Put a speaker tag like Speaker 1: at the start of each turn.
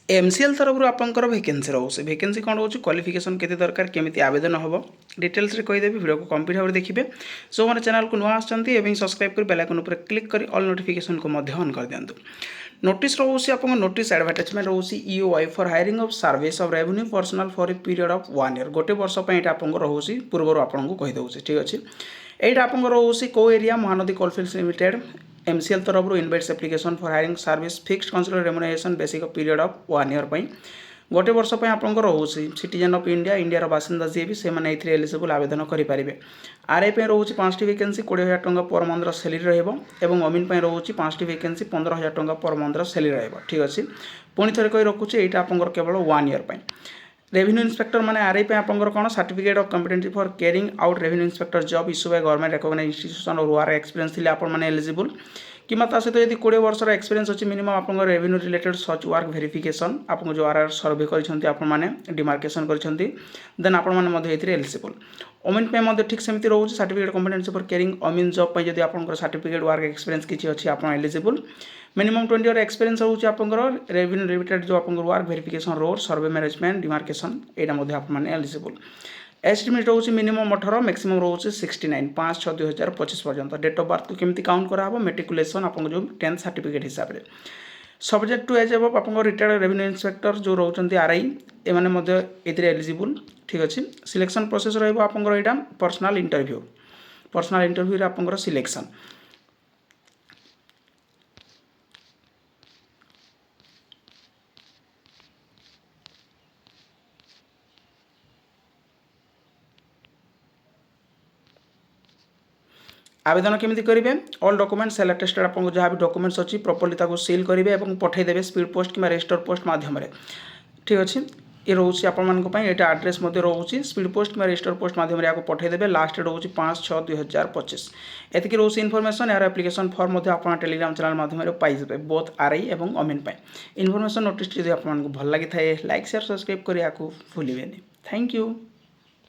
Speaker 1: MCL तरफ आपंकर vacancy रोचे वैकेंसी कौन रोचे क्वालिफिकेशन केते दरकार केमिति आवेदन हम डिटेल्स रे कहीदेवी वीडियो को कंप्लीट भाव देखिए सो मैंने चैनल को नुआ आसछन्ती सब्सक्राइब कर बेल आइकन ऊपर क्लिक कर ऑल नोटिफिकेशन को ऑन कर दिंतु नोटिस रोचे आप नोटिस एडवर्टाइजमेंट रोचे EOI for hiring of service of revenue personal for a period of 1 year गोटे वर्ष आपंकर रोचे पूर्व आपको कहीदे ठीक अच्छे यहाँ आपंकर रोचे कौ area Mahanadi coalfields limited MCL तरफ invites application for hiring service fixed consider remuneration basic period of 1 year गोटे वर्ष आपंकर रोचे सिटीजन ऑफ इंडिया इंडियार बासिंदा जी भी से एलिजिबल आवेदन करेंगे आरआई पे रोचे 5टी वैकेंसी 20,000 टंका पर मंथर सैलरी रही अमीन पे रोचे 5टी वैकेंसी 15,000 टंका पर मंथर सैलरी रही ठीक अच्छे पुणी थे कही रखुचे यहाँ आपंकर केवल 1 ईयर रेवेन्यू इंस्पेक्टर मैंने आरआई पे आपंकर कौन certificate of competency for carrying out revenue inspector job issue by government recognised institution और वार एक्सपीरियंस थे आपने एलिजिबल कि सहित यदि 20 वर्षर एक्सपीरियंस अच्छी मिनिमम आप revenue related search work verification आपको जो आरआर सर्वे करने डिमार्केशन करन आपने एलिजिबल अमीन पे ठीक सेमती रोचे certificate competency for carrying amin job जब आप सर्टिफिकेट वर्क एक्सपीरियंस किसी अच्छी आप एलिजिबल मिनिमम 20 ईयर एक्सपीरियंस रोचे आप रेवेन्यू रिलेटेड जो आप वर्क वेरिफिकेशन रोड सर्वे मैनेजमेंट डिमार्केशन यहाँ आपने एलिजिबल एज लिमिट रोचे मिनिमम 18 मैक्सिमम रोचे 69 5/6/2025 पर्यंत डेट ऑफ बर्थ को केमती काउंट करा मेट्रिकुलेशन आप जो 10th सर्टिफिकेट हिसाब से सब्जेक्ट टू एज अब आप रिटायर्ड रेवेन्यू इंस्पेक्टर जो रोचे आरआई एमाने एलिजिबल ठीक अच्छे सिलेक्शन प्रोसेस रहा पर्सनल इंटरव्यू आप सिलेक्शन आवेदन केमिति करेंगे ऑल डॉक्यूमेंट सेल अटेस्टेड आपको जहाँ भी डॉक्यूमेंट्स अच्छी प्रॉपर्ली सील करेंगे और पठेदेवे स्पीड पोस्ट कि रजिस्टर पोस्ट मध्यम ठीक अच्छे ये रोचे आपंपाई यहाँ आड्रेस रोचे स्पीड पोस्ट कि रजिस्टर पोस्ट मध्यम आपको पठेदेवे लास्ट रोचे 5/6/2025 एतिक रोचे इनफॉरमेशन यार एप्लिकेशन फॉर्म आप टेलीग्राम चैनल मध्यम पाइबे बोथ आरआई और अमीन इनफॉरमेशन नोटिस जब आपको भल लगी था लाइक शेयर सब्सक्राइब करने भूलें थैंक यू।